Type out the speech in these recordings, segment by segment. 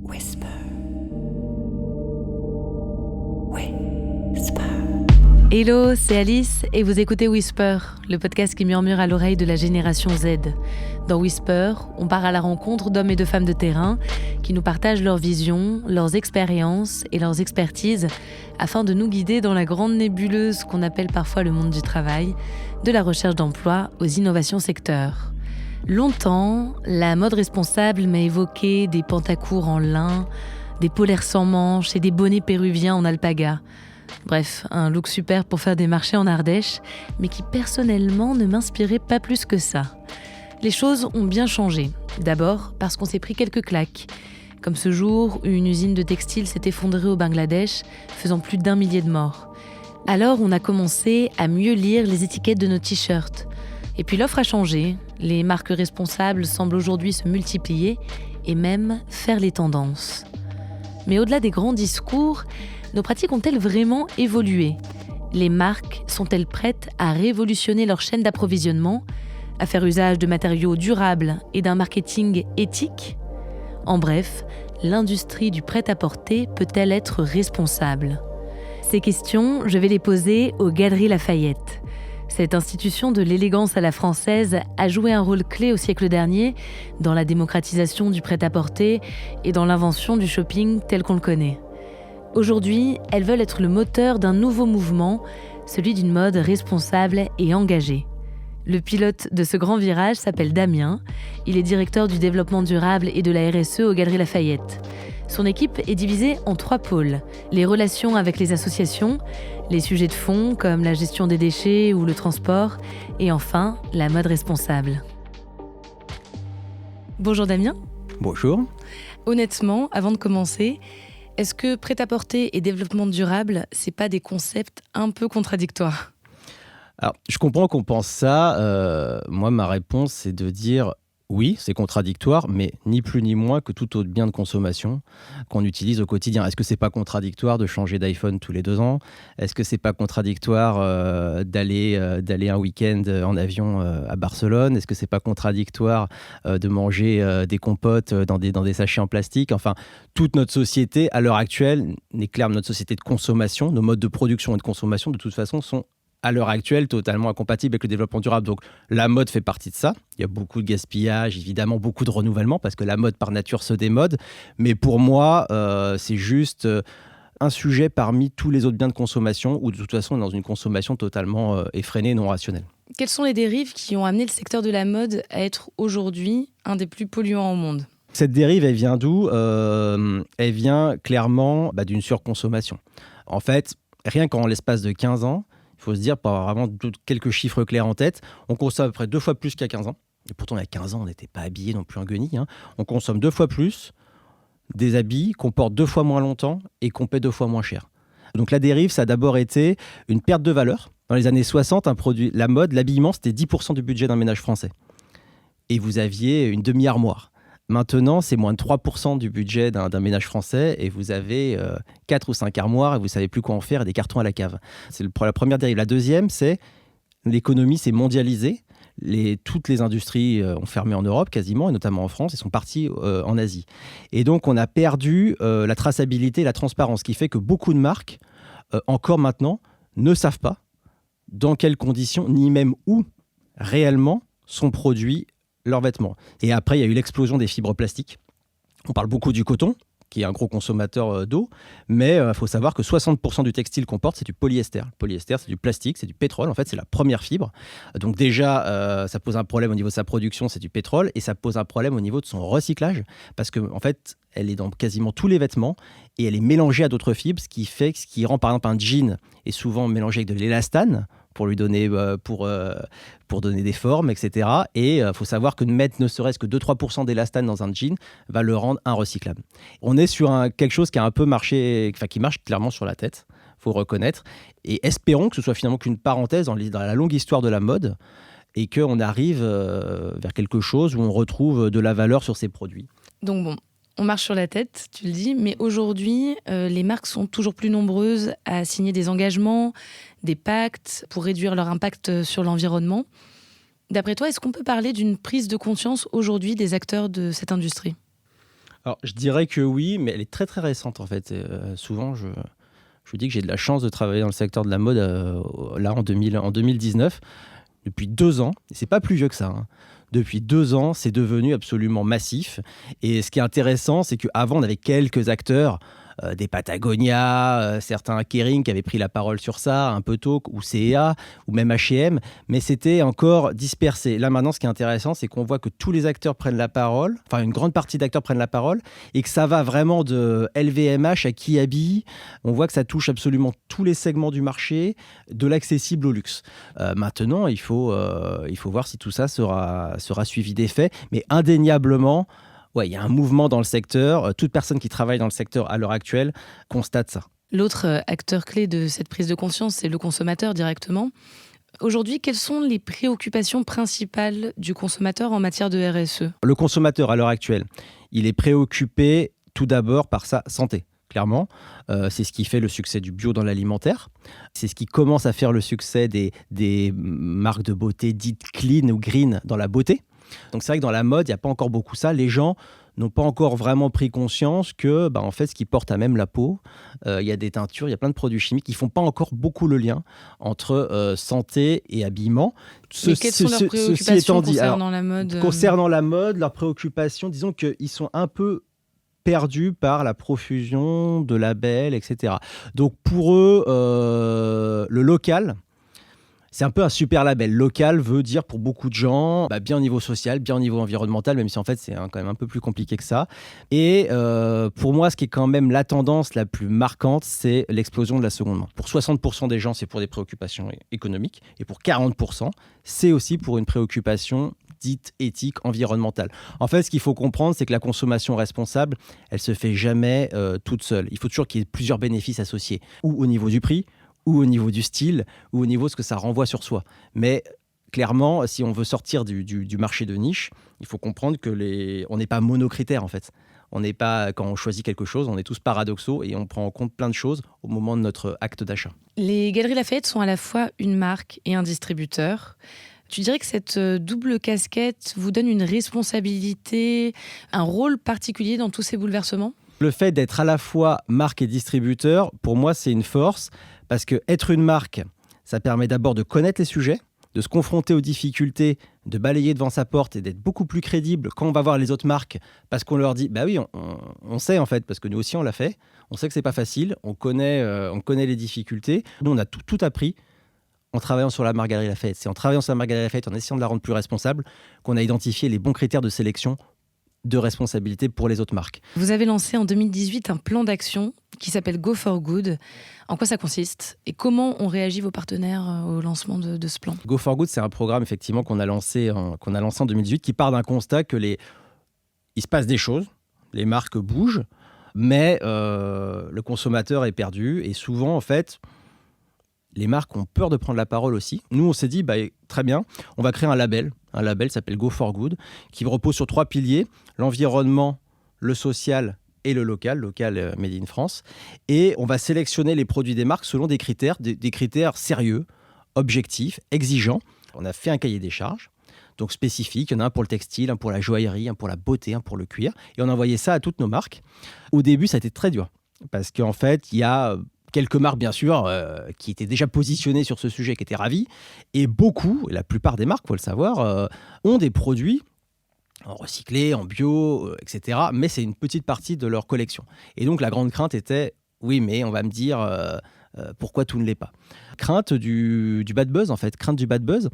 Whisper. Whisper. Hello, c'est Alice et vous écoutez Whisper, le podcast qui murmure à l'oreille de la génération Z. Dans Whisper, on part à la rencontre d'hommes et de femmes de terrain qui nous partagent leurs visions, leurs expériences et leurs expertises afin de nous guider dans la grande nébuleuse qu'on appelle parfois le monde du travail, de la recherche d'emploi aux innovations secteurs. Longtemps, la mode responsable m'a évoqué des pantacours en lin, des polaires sans manches et des bonnets péruviens en alpaga. Bref, un look super pour faire des marchés en Ardèche, mais qui personnellement ne m'inspirait pas plus que ça. Les choses ont bien changé. D'abord parce qu'on s'est pris quelques claques. Comme ce jour où une usine de textile s'est effondrée au Bangladesh, faisant plus d'1 millier de morts. Alors on a commencé à mieux lire les étiquettes de nos t-shirts. Et puis l'offre a changé, les marques responsables semblent aujourd'hui se multiplier et même faire les tendances. Mais au-delà des grands discours, nos pratiques ont-elles vraiment évolué ? Les marques sont-elles prêtes à révolutionner leur chaîne d'approvisionnement, à faire usage de matériaux durables et d'un marketing éthique ? En bref, l'industrie du prêt-à-porter peut-elle être responsable ? Ces questions, je vais les poser aux Galeries Lafayette. Cette institution de l'élégance à la française a joué un rôle clé au siècle dernier dans la démocratisation du prêt-à-porter et dans l'invention du shopping tel qu'on le connaît. Aujourd'hui, elles veulent être le moteur d'un nouveau mouvement, celui d'une mode responsable et engagée. Le pilote de ce grand virage s'appelle Damien. Il est directeur du développement durable et de la RSE aux Galeries Lafayette. Son équipe est divisée en 3 pôles. Les relations avec les associations, les sujets de fond comme la gestion des déchets ou le transport, et enfin, la mode responsable. Bonjour Damien. Bonjour. Honnêtement, avant de commencer, est-ce que prêt-à-porter et développement durable, c'est pas des concepts un peu contradictoires ? Alors, je comprends qu'on pense ça. Moi, ma réponse, c'est de dire oui, c'est contradictoire, mais ni plus ni moins que tout autre bien de consommation qu'on utilise au quotidien. Est-ce que c'est pas contradictoire de changer d'iPhone tous les 2 ans ? Est-ce que c'est pas contradictoire d'aller un week-end en avion à Barcelone ? Est-ce que c'est pas contradictoire de manger des compotes dans des sachets en plastique ? Enfin, toute notre société, à l'heure actuelle, n'est clairement notre société de consommation. Nos modes de production et de consommation, de toute façon, sont à l'heure actuelle, totalement incompatible avec le développement durable. Donc, la mode fait partie de ça. Il y a beaucoup de gaspillage, évidemment, beaucoup de renouvellement, parce que la mode, par nature, se démode. Mais pour moi, c'est juste un sujet parmi tous les autres biens de consommation, où de toute façon, on est dans une consommation totalement effrénée, non rationnelle. Quelles sont les dérives qui ont amené le secteur de la mode à être aujourd'hui un des plus polluants au monde ? Cette dérive, elle vient d'où ? Elle vient clairement d'une surconsommation. En fait, rien qu'en l'espace de 15 ans, il faut se dire, pour avoir vraiment quelques chiffres clairs en tête, on consomme à peu près 2 fois plus qu'il y a 15 ans. Et pourtant, il y a 15 ans, on n'était pas habillés non plus en guenilles. On consomme 2 fois plus des habits qu'on porte 2 fois moins longtemps et qu'on paie 2 fois moins cher. Donc la dérive, ça a d'abord été une perte de valeur. Dans les années 60, la mode, l'habillement, c'était 10% du budget d'un ménage français. Et vous aviez une demi-armoire. Maintenant, c'est moins de 3% du budget d'un ménage français et vous avez 4 ou 5 armoires et vous ne savez plus quoi en faire et des cartons à la cave. C'est la première dérive. La deuxième, c'est l'économie s'est mondialisée. Toutes les industries ont fermé en Europe quasiment, et notamment en France, et sont parties en Asie. Et donc, on a perdu la traçabilité et la transparence, ce qui fait que beaucoup de marques, encore maintenant, ne savent pas dans quelles conditions, ni même où réellement sont produits leurs vêtements. Et après, il y a eu l'explosion des fibres plastiques. On parle beaucoup du coton, qui est un gros consommateur d'eau, mais il faut savoir que 60% du textile qu'on porte, c'est du polyester. Le polyester, c'est du plastique, c'est du pétrole. En fait, c'est la première fibre. Donc déjà, ça pose un problème au niveau de sa production, c'est du pétrole, et ça pose un problème au niveau de son recyclage, parce qu'en fait, elle est dans quasiment tous les vêtements, et elle est mélangée à d'autres fibres, ce qui rend par exemple un jean est souvent mélangé avec de l'élastane, pour lui donner, pour donner des formes, etc. Et il faut savoir que de mettre ne serait-ce que 2-3% d'élastane dans un jean va le rendre inrecyclable. On est sur quelque chose qui a un peu marché, qui marche clairement sur la tête, il faut reconnaître. Et espérons que ce soit finalement qu'une parenthèse dans la longue histoire de la mode et qu'on arrive vers quelque chose où on retrouve de la valeur sur ces produits. Donc bon, on marche sur la tête, tu le dis, mais aujourd'hui, les marques sont toujours plus nombreuses à signer des engagements, des pactes pour réduire leur impact sur l'environnement. D'après toi, est-ce qu'on peut parler d'une prise de conscience aujourd'hui des acteurs de cette industrie ? Alors, je dirais que oui, mais elle est très très récente en fait. Souvent, je dis que j'ai de la chance de travailler dans le secteur de la mode là en 2019, depuis 2 ans. Et c'est pas plus vieux que ça, hein. Depuis 2 ans, c'est devenu absolument massif. Et ce qui est intéressant, c'est qu'avant, on avait quelques acteurs, des Patagonia, certains Kering qui avaient pris la parole sur ça, un peu tôt, ou CEA, ou même H&M, mais c'était encore dispersé. Là, maintenant, ce qui est intéressant, c'est qu'on voit que tous les acteurs prennent la parole, enfin, une grande partie d'acteurs prennent la parole, et que ça va vraiment de LVMH à Kiabi. On voit que ça touche absolument tous les segments du marché, de l'accessible au luxe. Maintenant, il faut voir si tout ça sera suivi d'effet, mais indéniablement, ouais, il y a un mouvement dans le secteur. Toute personne qui travaille dans le secteur à l'heure actuelle constate ça. L'autre acteur clé de cette prise de conscience, c'est le consommateur directement. Aujourd'hui, quelles sont les préoccupations principales du consommateur en matière de RSE ? Le consommateur, à l'heure actuelle, il est préoccupé tout d'abord par sa santé. Clairement, c'est ce qui fait le succès du bio dans l'alimentaire. C'est ce qui commence à faire le succès des marques de beauté dites clean ou green dans la beauté. Donc c'est vrai que dans la mode, il n'y a pas encore beaucoup ça. Les gens n'ont pas encore vraiment pris conscience que, en fait, ce qui porte à même la peau, il y a des teintures, il y a plein de produits chimiques qui ne font pas encore beaucoup le lien entre santé et habillement. Mais quelles sont leurs préoccupations concernant la mode ? Concernant la mode, leurs préoccupations, disons qu'ils sont un peu perdus par la profusion de labels, etc. Donc pour eux, le local, c'est un peu un super label. Local veut dire pour beaucoup de gens, bien au niveau social, bien au niveau environnemental, même si en fait c'est quand même un peu plus compliqué que ça. Et pour moi, ce qui est quand même la tendance la plus marquante, c'est l'explosion de la seconde main. Pour 60% des gens, c'est pour des préoccupations économiques. Et pour 40%, c'est aussi pour une préoccupation dite éthique, environnementale. En fait, ce qu'il faut comprendre, c'est que la consommation responsable, elle se fait jamais toute seule. Il faut toujours qu'il y ait plusieurs bénéfices associés, ou au niveau du prix, ou au niveau du style, ou au niveau de ce que ça renvoie sur soi. Mais clairement, si on veut sortir du marché de niche, il faut comprendre que on n'est pas monocritère en fait. On n'est pas, quand on choisit quelque chose, on est tous paradoxaux et on prend en compte plein de choses au moment de notre acte d'achat. Les Galeries Lafayette sont à la fois une marque et un distributeur. Tu dirais que cette double casquette vous donne une responsabilité, un rôle particulier dans tous ces bouleversements ? Le fait d'être à la fois marque et distributeur, pour moi, c'est une force parce qu'être une marque, ça permet d'abord de connaître les sujets, de se confronter aux difficultés, de balayer devant sa porte et d'être beaucoup plus crédible quand on va voir les autres marques parce qu'on leur dit, oui, on sait en fait, parce que nous aussi on l'a fait, on sait que c'est pas facile, on connaît les difficultés. Nous, on a tout appris en travaillant sur la marque Galeries Lafayette. C'est en travaillant sur la marque Galeries Lafayette, en essayant de la rendre plus responsable, qu'on a identifié les bons critères de sélection de responsabilité pour les autres marques. Vous avez lancé en 2018 un plan d'action qui s'appelle Go for Good. En quoi ça consiste et comment ont réagi vos partenaires au lancement de ce plan ? Go for Good, c'est un programme effectivement qu'on a lancé en 2018 qui part d'un constat que il se passe des choses, les marques bougent, mais le consommateur est perdu et souvent en fait les marques ont peur de prendre la parole aussi. Nous, on s'est dit, très bien, on va créer un label. Un label s'appelle Go for Good, qui repose sur 3 piliers, l'environnement, le social et le local Made in France. Et on va sélectionner les produits des marques selon des critères sérieux, objectifs, exigeants. On a fait un cahier des charges, donc spécifique. Il y en a un pour le textile, un pour la joaillerie, un pour la beauté, un pour le cuir. Et on a envoyé ça à toutes nos marques. Au début, ça a été très dur, parce qu'en fait, il y a quelques marques, bien sûr, qui étaient déjà positionnées sur ce sujet, qui étaient ravies. Et beaucoup, la plupart des marques, il faut le savoir, ont des produits en recyclé, en bio, etc. Mais c'est une petite partie de leur collection. Et donc, la grande crainte était, oui, mais on va me dire pourquoi tout ne l'est pas. Crainte du bad buzz, en fait. Crainte du bad buzz.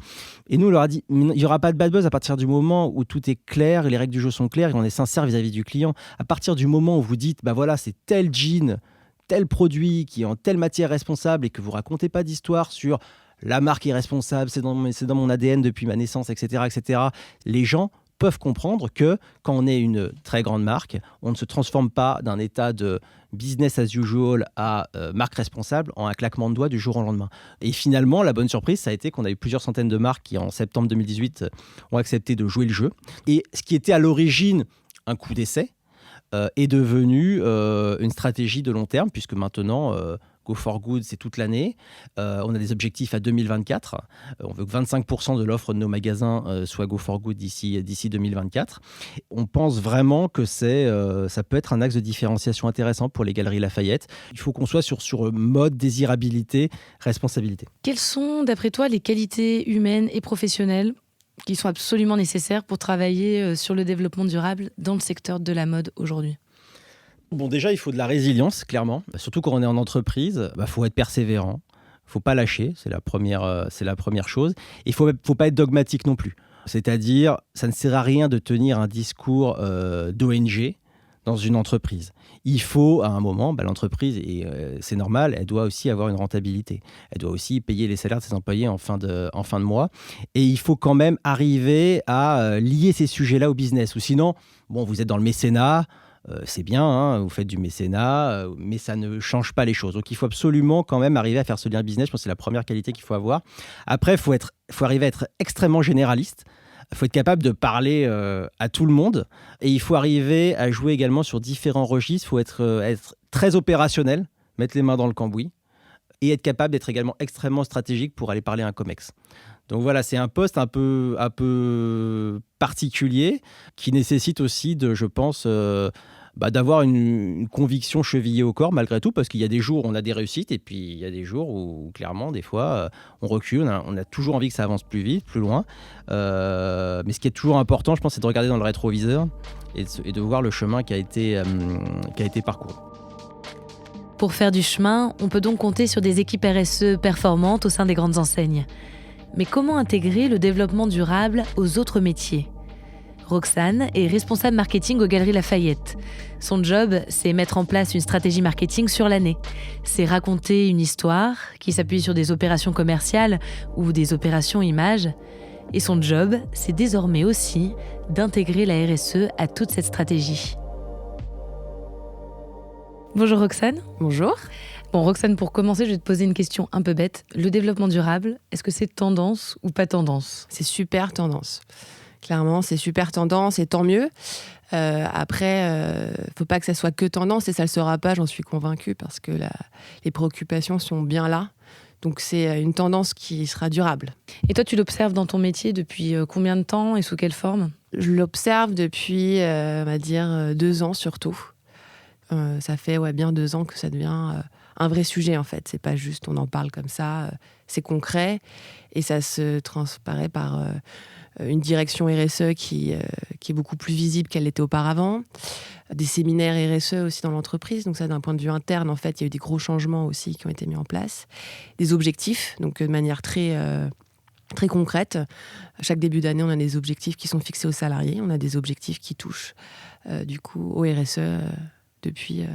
Et nous, on leur a dit, il n'y aura pas de bad buzz à partir du moment où tout est clair, et les règles du jeu sont claires, et on est sincère vis-à-vis du client. À partir du moment où vous dites, voilà, c'est tel jean, tel produit qui est en telle matière responsable et que vous racontez pas d'histoire sur la marque est responsable, c'est dans mon ADN depuis ma naissance, etc., etc. Les gens peuvent comprendre que quand on est une très grande marque, on ne se transforme pas d'un état de business as usual à marque responsable en un claquement de doigts du jour au lendemain. Et finalement, la bonne surprise, ça a été qu'on a eu plusieurs centaines de marques qui, en septembre 2018, ont accepté de jouer le jeu. Et ce qui était à l'origine un coup d'essai, est devenu une stratégie de long terme, puisque maintenant, Go for Good, c'est toute l'année. On a des objectifs à 2024. On veut que 25% de l'offre de nos magasins soit Go for Good d'ici 2024. On pense vraiment que ça peut être un axe de différenciation intéressant pour les Galeries Lafayette. Il faut qu'on soit sur mode, désirabilité, responsabilité. Quelles sont, d'après toi, les qualités humaines et professionnelles qui sont absolument nécessaires pour travailler sur le développement durable dans le secteur de la mode aujourd'hui ? Bon, déjà, il faut de la résilience, clairement. Surtout quand on est en entreprise, faut être persévérant. Faut pas lâcher, c'est la première chose. Et il faut pas être dogmatique non plus. C'est-à-dire, ça ne sert à rien de tenir un discours d'ONG dans une entreprise. Il faut, à un moment, l'entreprise, et c'est normal, elle doit aussi avoir une rentabilité. Elle doit aussi payer les salaires de ses employés en fin de mois. Et il faut quand même arriver à lier ces sujets-là au business. Ou sinon, vous êtes dans le mécénat, c'est bien, vous faites du mécénat, mais ça ne change pas les choses. Donc il faut absolument quand même arriver à faire ce lien business. Je pense que c'est la première qualité qu'il faut avoir. Après, il faut arriver à être extrêmement généraliste. Il faut être capable de parler à tout le monde. Et il faut arriver à jouer également sur différents registres. Il faut être très opérationnel, mettre les mains dans le cambouis. Et être capable d'être également extrêmement stratégique pour aller parler à un COMEX. Donc voilà, c'est un poste un peu particulier qui nécessite aussi je pense, d'avoir une conviction chevillée au corps malgré tout, parce qu'il y a des jours où on a des réussites et puis il y a des jours où clairement, des fois, on recule, on a toujours envie que ça avance plus vite, plus loin. Mais ce qui est toujours important, je pense, c'est de regarder dans le rétroviseur et de voir le chemin qui a été parcouru. Pour faire du chemin, on peut donc compter sur des équipes RSE performantes au sein des grandes enseignes. Mais comment intégrer le développement durable aux autres métiers ? Roxane est responsable marketing aux Galeries Lafayette. Son job, c'est mettre en place une stratégie marketing sur l'année. C'est raconter une histoire qui s'appuie sur des opérations commerciales ou des opérations images. Et son job, c'est désormais aussi d'intégrer la RSE à toute cette stratégie. Bonjour Roxane. Bonjour. Bon Roxane, pour commencer, je vais te poser une question un peu bête. Le développement durable, est-ce que c'est tendance ou pas tendance ? C'est super tendance. Clairement, c'est super tendance et tant mieux. Après, faut pas que ça soit que tendance et ça le sera pas, j'en suis convaincue, parce que les préoccupations sont bien là. Donc c'est une tendance qui sera durable. Et toi, tu l'observes dans ton métier depuis combien de temps et sous quelle forme ? Je l'observe depuis, on va dire, 2 ans surtout. Ça fait bien 2 ans que ça devient un vrai sujet en fait. C'est pas juste on en parle comme ça, c'est concret et ça se transparaît par une direction RSE qui est beaucoup plus visible qu'elle l'était auparavant. Des séminaires RSE aussi dans l'entreprise, donc ça d'un point de vue interne en fait, il y a eu des gros changements aussi qui ont été mis en place. Des objectifs, donc de manière très concrète. Chaque début d'année, on a des objectifs qui sont fixés aux salariés, on a des objectifs qui touchent du coup au RSE depuis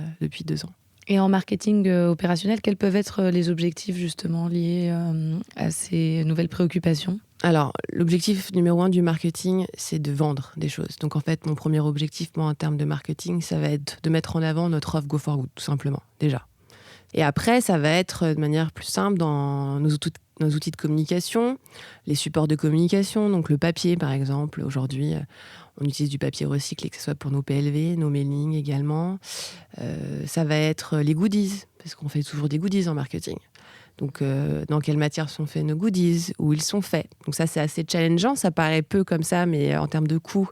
2 ans. Et en marketing opérationnel, quels peuvent être les objectifs justement liés à ces nouvelles préoccupations ? Alors, l'objectif numéro 1 du marketing, c'est de vendre des choses. Donc en fait, mon premier objectif, moi, en termes de marketing, ça va être de mettre en avant notre offre Go for Good, tout simplement, déjà. Et après, ça va être de manière plus simple dans nos outils de communication, les supports de communication, donc le papier, par exemple. Aujourd'hui, on utilise du papier recyclé, que ce soit pour nos PLV, nos mailings également. Ça va être les goodies, parce qu'on fait toujours des goodies en marketing. Donc, dans quelle matière sont faits nos goodies, où ils sont faits. Donc ça, c'est assez challengeant. Ça paraît peu comme ça, mais en termes de coûts,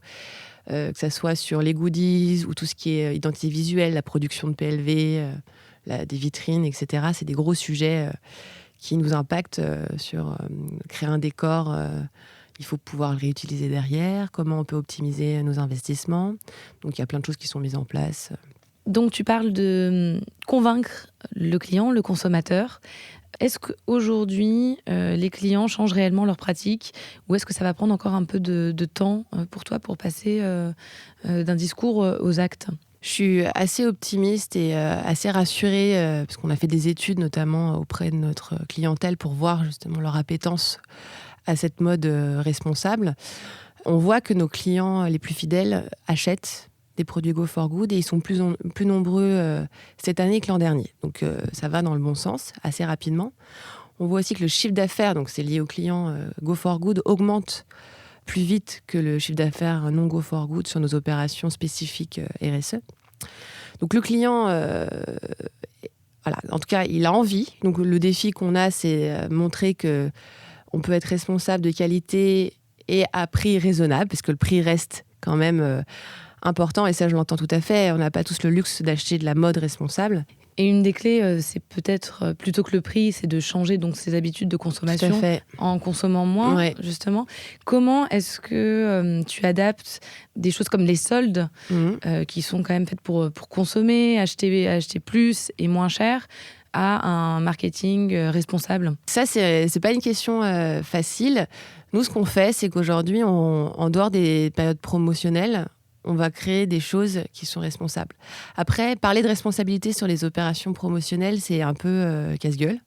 que ça soit sur les goodies ou tout ce qui est identité visuelle, la production de PLV, des vitrines, etc. C'est des gros sujets qui nous impactent sur créer un décor. Il faut pouvoir le réutiliser derrière. Comment on peut optimiser nos investissements. Donc, il y a plein de choses qui sont mises en place. Donc, tu parles de convaincre le client, le consommateur. Est-ce qu'aujourd'hui, les clients changent réellement leurs pratiques ou est-ce que ça va prendre encore un peu de temps pour toi pour passer d'un discours aux actes ? Je suis assez optimiste et assez rassurée parce qu'on a fait des études notamment auprès de notre clientèle pour voir justement leur appétence à cette mode responsable. On voit que nos clients les plus fidèles achètent des produits Go for Good et ils sont plus nombreux cette année que l'an dernier. Donc ça va dans le bon sens assez rapidement. On voit aussi que le chiffre d'affaires, donc c'est lié aux clients Go for Good, augmente plus vite que le chiffre d'affaires non Go for Good sur nos opérations spécifiques RSE. Donc le client voilà, en tout cas, il a envie. Donc le défi qu'on a, c'est montrer que on peut être responsable de qualité et à prix raisonnable, parce que le prix reste quand même important, et ça, je l'entends tout à fait. On n'a pas tous le luxe d'acheter de la mode responsable. Et une des clés, c'est peut-être, plutôt que le prix, c'est de changer donc ses habitudes de consommation Tout à fait. en consommant moins, Ouais. justement. Comment est-ce que tu adaptes des choses comme les soldes, qui sont quand même faites pour consommer, acheter plus et moins cher, à un marketing responsable? Ça, c'est pas une question facile. Nous, ce qu'on fait, c'est qu'aujourd'hui, en dehors des périodes promotionnelles, on va créer des choses qui sont responsables. Après, parler de responsabilité sur les opérations promotionnelles, c'est un peu casse-gueule.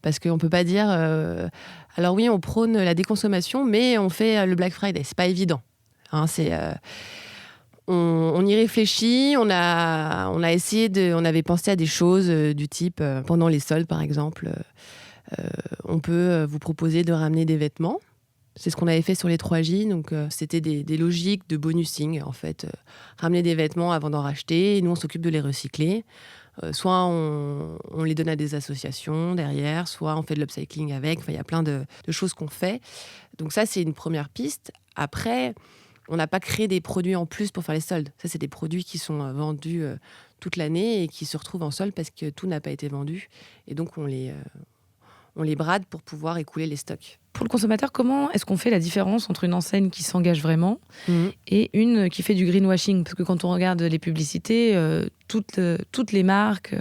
Parce qu'on ne peut pas dire... alors oui, on prône la déconsommation, mais on fait le Black Friday. C'est pas évident. Hein, on y réfléchit. On avait pensé à des choses du type, pendant les soldes, par exemple, on peut vous proposer de ramener des vêtements. C'est ce qu'on avait fait sur les 3J, donc c'était des logiques de bonusing, en fait. Ramener des vêtements avant d'en racheter, et nous on s'occupe de les recycler. Soit on les donne à des associations derrière, soit on fait de l'upcycling avec. Enfin, il y a plein de choses qu'on fait. Donc ça, c'est une première piste. Après, on n'a pas créé des produits en plus pour faire les soldes. Ça, c'est des produits qui sont vendus toute l'année et qui se retrouvent en solde parce que tout n'a pas été vendu. Et donc on les brade pour pouvoir écouler les stocks. Pour le consommateur, comment est-ce qu'on fait la différence entre une enseigne qui s'engage vraiment et une qui fait du greenwashing? Parce que quand on regarde les publicités, toutes les marques,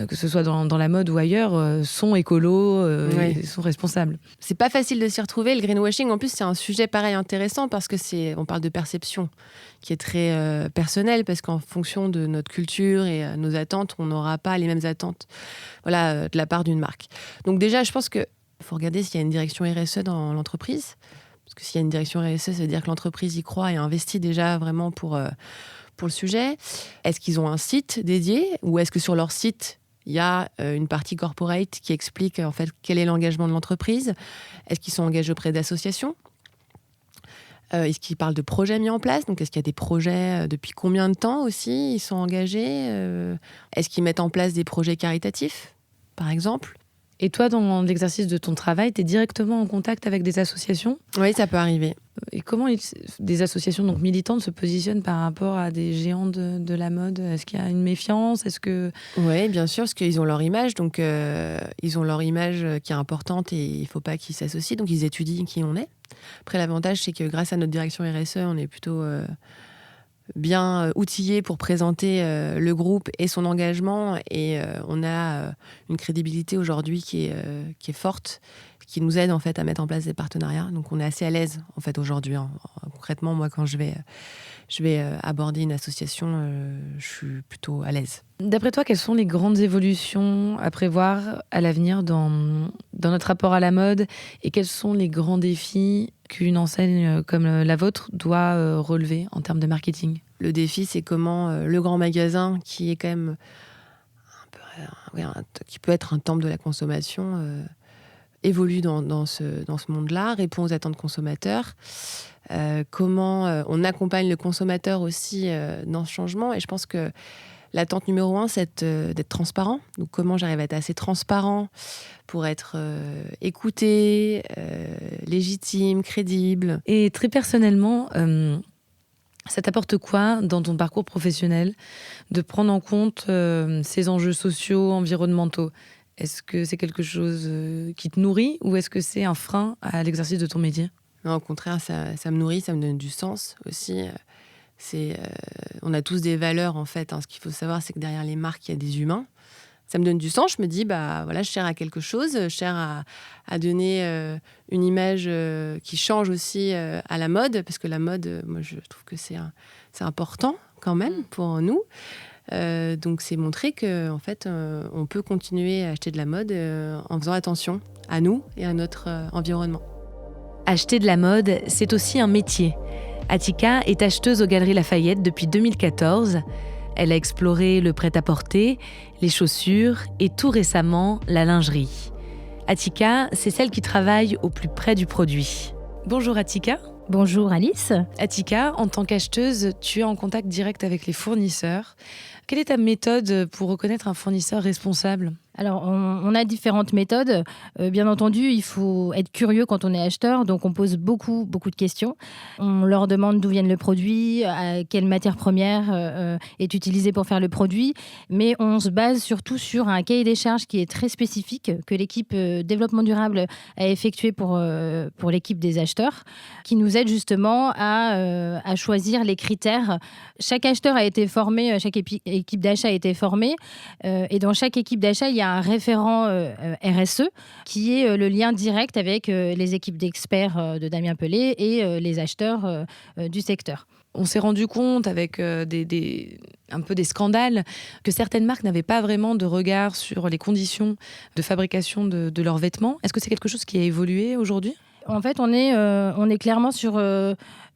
que ce soit dans la mode ou ailleurs, sont écolos, et sont responsables. C'est pas facile de s'y retrouver. Le greenwashing, en plus, c'est un sujet pareil intéressant parce que on parle de perception qui est très personnelle, parce qu'en fonction de notre culture et nos attentes, on n'aura pas les mêmes attentes, voilà, de la part d'une marque. Donc déjà, je pense que faut regarder s'il y a une direction RSE dans l'entreprise. Parce que s'il y a une direction RSE, ça veut dire que l'entreprise y croit et investit déjà vraiment pour le sujet. Est-ce qu'ils ont un site dédié, ou est-ce que sur leur site, il y a une partie corporate qui explique en fait quel est l'engagement de l'entreprise? Est-ce qu'ils sont engagés auprès d'associations? Est-ce qu'ils parlent de projets mis en place? Donc, est-ce qu'il y a des projets depuis combien de temps aussi ils sont engagés? Est-ce qu'ils mettent en place des projets caritatifs, par exemple? Et toi, dans l'exercice de ton travail, tu es directement en contact avec des associations? Oui, ça peut arriver. Et comment des associations donc militantes se positionnent par rapport à des géants de la mode? Est-ce qu'il y a une méfiance? Oui, bien sûr, parce qu'ils ont leur image. Donc, ils ont leur image qui est importante et il ne faut pas qu'ils s'associent. Donc, ils étudient qui on est. Après, l'avantage, c'est que grâce à notre direction RSE, on est plutôt bien outillés pour présenter le groupe et son engagement. Et on a une crédibilité aujourd'hui qui est forte, qui nous aide en fait à mettre en place des partenariats. Donc on est assez à l'aise en fait aujourd'hui. Concrètement, moi quand je vais aborder une association, je suis plutôt à l'aise. D'après toi, quelles sont les grandes évolutions à prévoir à l'avenir dans notre rapport à la mode, et quels sont les grands défis qu'une enseigne comme la vôtre doit relever en termes de marketing? Le défi, c'est comment le grand magasin, qui est quand même qui peut être un temple de la consommation, évolue dans ce monde-là, répond aux attentes consommateurs. Comment on accompagne le consommateur aussi dans ce changement. Et je pense que l'attente numéro 1, c'est d'être transparent. Donc comment j'arrive à être assez transparent pour être écouté, légitime, crédible. Et très personnellement, ça t'apporte quoi dans ton parcours professionnel de prendre en compte ces enjeux sociaux, environnementaux? Est-ce que c'est quelque chose qui te nourrit, ou est-ce que c'est un frein à l'exercice de ton métier? Non, au contraire, ça me nourrit, ça me donne du sens aussi. On a tous des valeurs en fait. Ce qu'il faut savoir, c'est que derrière les marques, il y a des humains. Ça me donne du sens. Je me dis, voilà, je sers à quelque chose. Je sers à donner une image qui change aussi à la mode, parce que la mode, moi, je trouve que c'est important quand même pour nous. Donc, c'est montrer que en fait, on peut continuer à acheter de la mode en faisant attention à nous et à notre environnement. Acheter de la mode, c'est aussi un métier. Attika est acheteuse aux Galeries Lafayette depuis 2014. Elle a exploré le prêt-à-porter, les chaussures et tout récemment la lingerie. Attika, c'est celle qui travaille au plus près du produit. Bonjour Attika. Bonjour Alice. Attika, en tant qu'acheteuse, tu es en contact direct avec les fournisseurs. Quelle est ta méthode pour reconnaître un fournisseur responsable ? Alors, on a différentes méthodes. Bien entendu, il faut être curieux quand on est acheteur. Donc, on pose beaucoup de questions. On leur demande d'où vient le produit, quelle matière première est utilisée pour faire le produit. Mais on se base surtout sur un cahier des charges qui est très spécifique, que l'équipe développement durable a effectué pour l'équipe des acheteurs, qui nous aide justement à choisir les critères. Chaque acheteur a été formé, chaque équipe d'achat a été formée. Et dans chaque équipe d'achat, il y a un référent RSE qui est le lien direct avec les équipes d'experts de Damien Pelé et les acheteurs du secteur. On s'est rendu compte avec un peu des scandales que certaines marques n'avaient pas vraiment de regard sur les conditions de fabrication de leurs vêtements. Est-ce que c'est quelque chose qui a évolué aujourd'hui ? En fait, on est clairement sur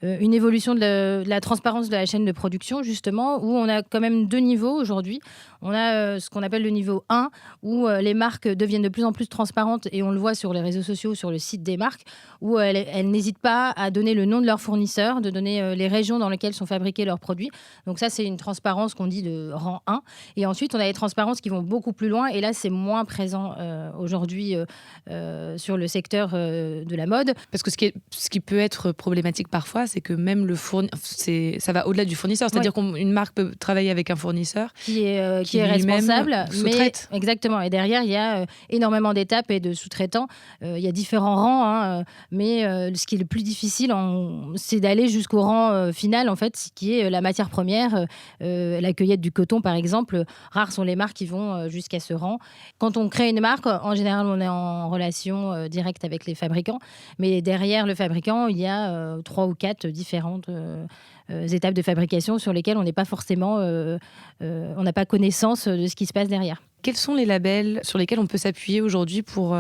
une évolution de la transparence de la chaîne de production, justement, où on a quand même 2 niveaux aujourd'hui. On a ce qu'on appelle le niveau 1, où les marques deviennent de plus en plus transparentes, et on le voit sur les réseaux sociaux, sur le site des marques, où elles n'hésitent pas à donner le nom de leurs fournisseurs, de donner les régions dans lesquelles sont fabriqués leurs produits. Donc ça, c'est une transparence qu'on dit de rang 1. Et ensuite, on a les transparences qui vont beaucoup plus loin, et là, c'est moins présent aujourd'hui sur le secteur de la mode. Parce que ce qui peut être problématique parfois, c'est que même ça va au-delà du fournisseur. C'est-à-dire qu'une marque peut travailler avec un fournisseur qui est responsable, sous-traite. Mais exactement. Et derrière, il y a énormément d'étapes et de sous-traitants. Il y a différents rangs, mais ce qui est le plus difficile, c'est d'aller jusqu'au rang final, en fait, qui est la matière première, la cueillette du coton, par exemple. Rares sont les marques qui vont jusqu'à ce rang. Quand on crée une marque, en général, on est en relation directe avec les fabricants, mais derrière le fabricant, il y a 3 ou 4 différentes étapes de fabrication sur lesquelles on n'est pas forcément, on n'a pas connaissance de ce qui se passe derrière. Quels sont les labels sur lesquels on peut s'appuyer aujourd'hui pour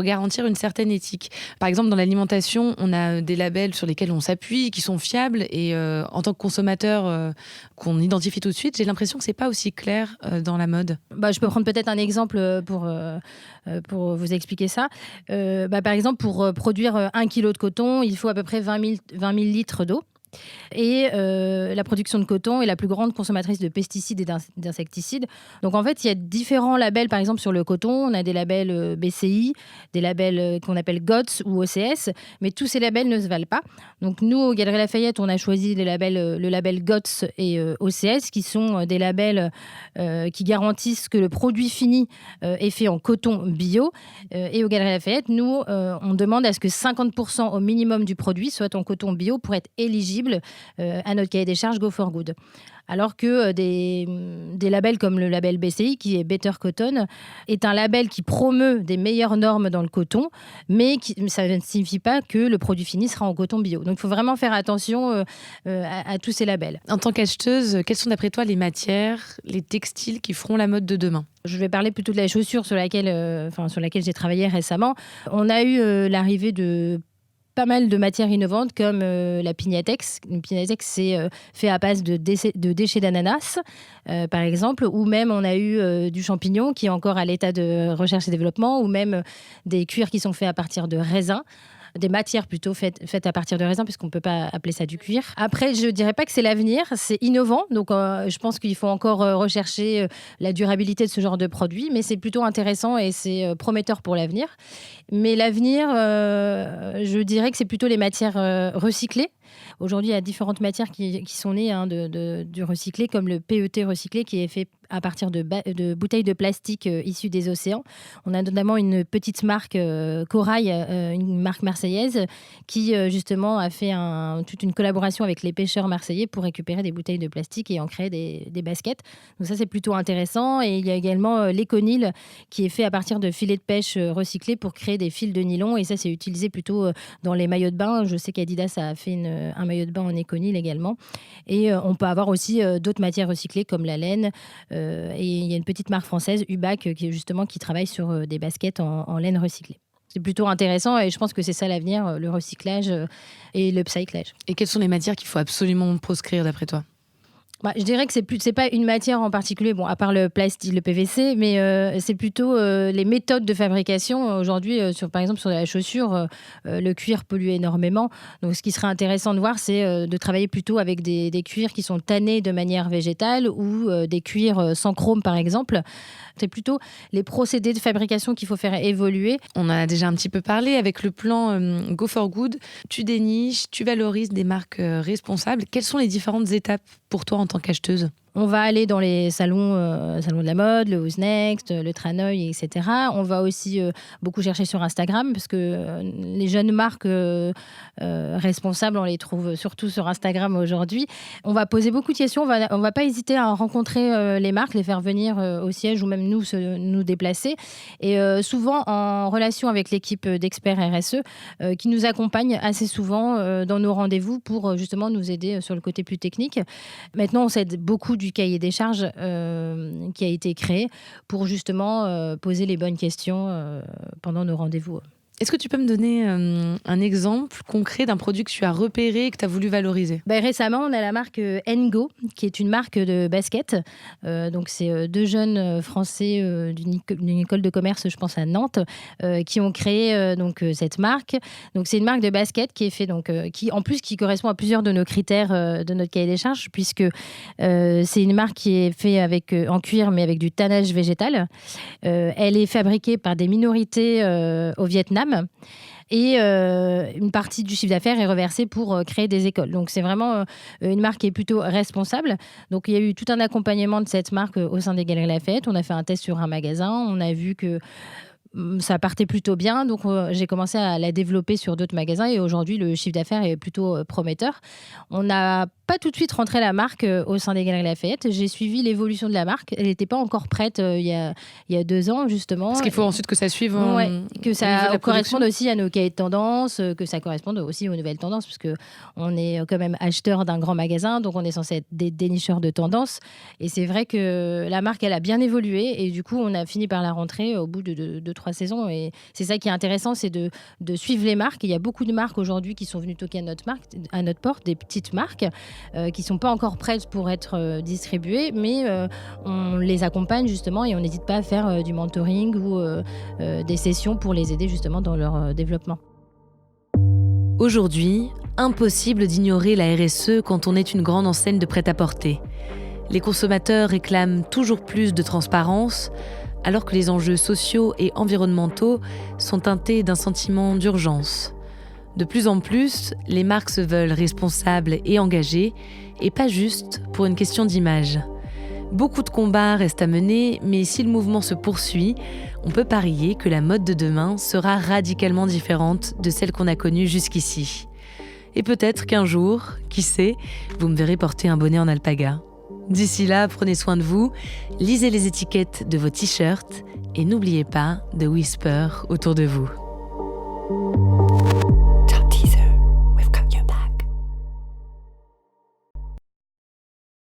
garantir une certaine éthique ? Par exemple, dans l'alimentation, on a des labels sur lesquels on s'appuie, qui sont fiables, et en tant que consommateur, qu'on identifie tout de suite, j'ai l'impression que c'est pas aussi clair dans la mode. Je peux prendre peut-être un exemple pour vous expliquer ça. Par exemple, pour produire 1 kilo de coton, il faut à peu près 20 000 litres d'eau. Et la production de coton est la plus grande consommatrice de pesticides et d'insecticides. Donc en fait, il y a différents labels. Par exemple, sur le coton, on a des labels BCI, des labels qu'on appelle GOTS ou OCS, mais tous ces labels ne se valent pas. Donc nous, au Galeries Lafayette, on a choisi le label GOTS et OCS, qui sont des labels qui garantissent que le produit fini est fait en coton bio. Et au Galeries Lafayette, nous, on demande à ce que 50% au minimum du produit soit en coton bio pour être éligible à notre cahier des charges Go for Good. Alors que des labels comme le label BCI, qui est Better Cotton, est un label qui promeut des meilleures normes dans le coton, mais ça ne signifie pas que le produit fini sera en coton bio. Donc il faut vraiment faire attention à tous ces labels. En tant qu'acheteuse, quelles sont d'après toi les matières, les textiles qui feront la mode de demain ? Je vais parler plutôt de la chaussure sur laquelle j'ai travaillé récemment. On a eu l'arrivée de pas mal de matières innovantes comme la Pignatex. Une Pignatex, c'est fait à base de déchets d'ananas, par exemple, ou même on a eu du champignon qui est encore à l'état de recherche et développement, ou même des cuirs qui sont faits à partir de raisins. Des matières plutôt faites à partir de raisins, puisqu'on ne peut pas appeler ça du cuir. Après, je ne dirais pas que c'est l'avenir, c'est innovant. Donc, je pense qu'il faut encore rechercher la durabilité de ce genre de produit, mais c'est plutôt intéressant et c'est prometteur pour l'avenir. Mais l'avenir, je dirais que c'est plutôt les matières recyclées. Aujourd'hui, il y a différentes matières qui sont nées du recyclé, comme le PET recyclé, qui est fait à partir de bouteilles de plastique issues des océans. On a notamment une petite marque, Corail, une marque marseillaise, qui justement a fait toute une collaboration avec les pêcheurs marseillais pour récupérer des bouteilles de plastique et en créer des baskets. Donc ça, c'est plutôt intéressant. Et il y a également l'Econil, qui est fait à partir de filets de pêche recyclés pour créer des fils de nylon. Et ça, c'est utilisé plutôt dans les maillots de bain. Je sais qu'Adidas a fait un maillot de bain en Econil également. Et on peut avoir aussi d'autres matières recyclées comme la laine. Et il y a une petite marque française, Ubac, qui travaille sur des baskets en laine recyclée. C'est plutôt intéressant et je pense que c'est ça l'avenir, le recyclage et le upcyclage. Et quelles sont les matières qu'il faut absolument proscrire d'après toi ? Je dirais que c'est pas une matière en particulier, bon, à part le plastique, le PVC, mais c'est plutôt les méthodes de fabrication. Aujourd'hui, par exemple, sur la chaussure, le cuir pollue énormément. Donc, ce qui serait intéressant de voir, c'est de travailler plutôt avec des cuirs qui sont tannés de manière végétale ou des cuirs sans chrome, par exemple. C'est plutôt les procédés de fabrication qu'il faut faire évoluer. On en a déjà un petit peu parlé avec le plan Go for Good. Tu déniches, tu valorises des marques responsables. Quelles sont les différentes étapes pour toi en tant qu'acheteuse ? On va aller dans les salons de la mode, le Who's Next, le Tranoï, etc. On va aussi beaucoup chercher sur Instagram parce que les jeunes marques responsables, on les trouve surtout sur Instagram aujourd'hui. On va poser beaucoup de questions. On va pas hésiter à rencontrer les marques, les faire venir au siège ou même nous déplacer. Et souvent en relation avec l'équipe d'experts RSE qui nous accompagne assez souvent dans nos rendez-vous pour justement nous aider sur le côté plus technique. Maintenant, on s'aide beaucoup du cahier des charges qui a été créé pour justement poser les bonnes questions pendant nos rendez-vous. Est-ce que tu peux me donner un exemple concret d'un produit que tu as repéré et que tu as voulu valoriser ? Récemment, on a la marque Ngo, qui est une marque de basket. Donc, c'est deux jeunes Français d'une école de commerce, je pense à Nantes, qui ont créé cette marque. Donc, c'est une marque de basket qui est fait, qui correspond à plusieurs de nos critères de notre cahier des charges, puisque c'est une marque qui est faite en cuir, mais avec du tannage végétal. Elle est fabriquée par des minorités au Vietnam. Et une partie du chiffre d'affaires est reversée pour créer des écoles. Donc, c'est vraiment une marque qui est plutôt responsable. Donc, il y a eu tout un accompagnement de cette marque au sein des Galeries Lafayette. On a fait un test sur un magasin. On a vu que ça partait plutôt bien. Donc, j'ai commencé à la développer sur d'autres magasins. Et aujourd'hui, le chiffre d'affaires est plutôt prometteur. On n'a pas tout de suite rentré la marque au sein des Galeries Lafayette. J'ai suivi l'évolution de la marque. Elle n'était pas encore prête il y a 2 ans, justement. Parce qu'il faut ensuite que ça suive. Que ça corresponde aussi à nos cahiers de tendance, que ça corresponde aussi aux nouvelles tendances, parce qu'on est quand même acheteur d'un grand magasin, donc on est censé être des dénicheurs de tendances. Et c'est vrai que la marque, elle a bien évolué. Et du coup, on a fini par la rentrer au bout de 3 saisons. Et c'est ça qui est intéressant, c'est de suivre les marques. Il y a beaucoup de marques aujourd'hui qui sont venues toquer à notre porte, des petites marques qui ne sont pas encore prêtes pour être distribuées, mais on les accompagne justement et on n'hésite pas à faire du mentoring ou des sessions pour les aider justement dans leur développement. Aujourd'hui, impossible d'ignorer la RSE quand on est une grande enseigne de prêt-à-porter. Les consommateurs réclament toujours plus de transparence, alors que les enjeux sociaux et environnementaux sont teintés d'un sentiment d'urgence. De plus en plus, les marques se veulent responsables et engagées, et pas juste pour une question d'image. Beaucoup de combats restent à mener, mais si le mouvement se poursuit, on peut parier que la mode de demain sera radicalement différente de celle qu'on a connue jusqu'ici. Et peut-être qu'un jour, qui sait, vous me verrez porter un bonnet en alpaga. D'ici là, prenez soin de vous, lisez les étiquettes de vos t-shirts et n'oubliez pas de whisper autour de vous.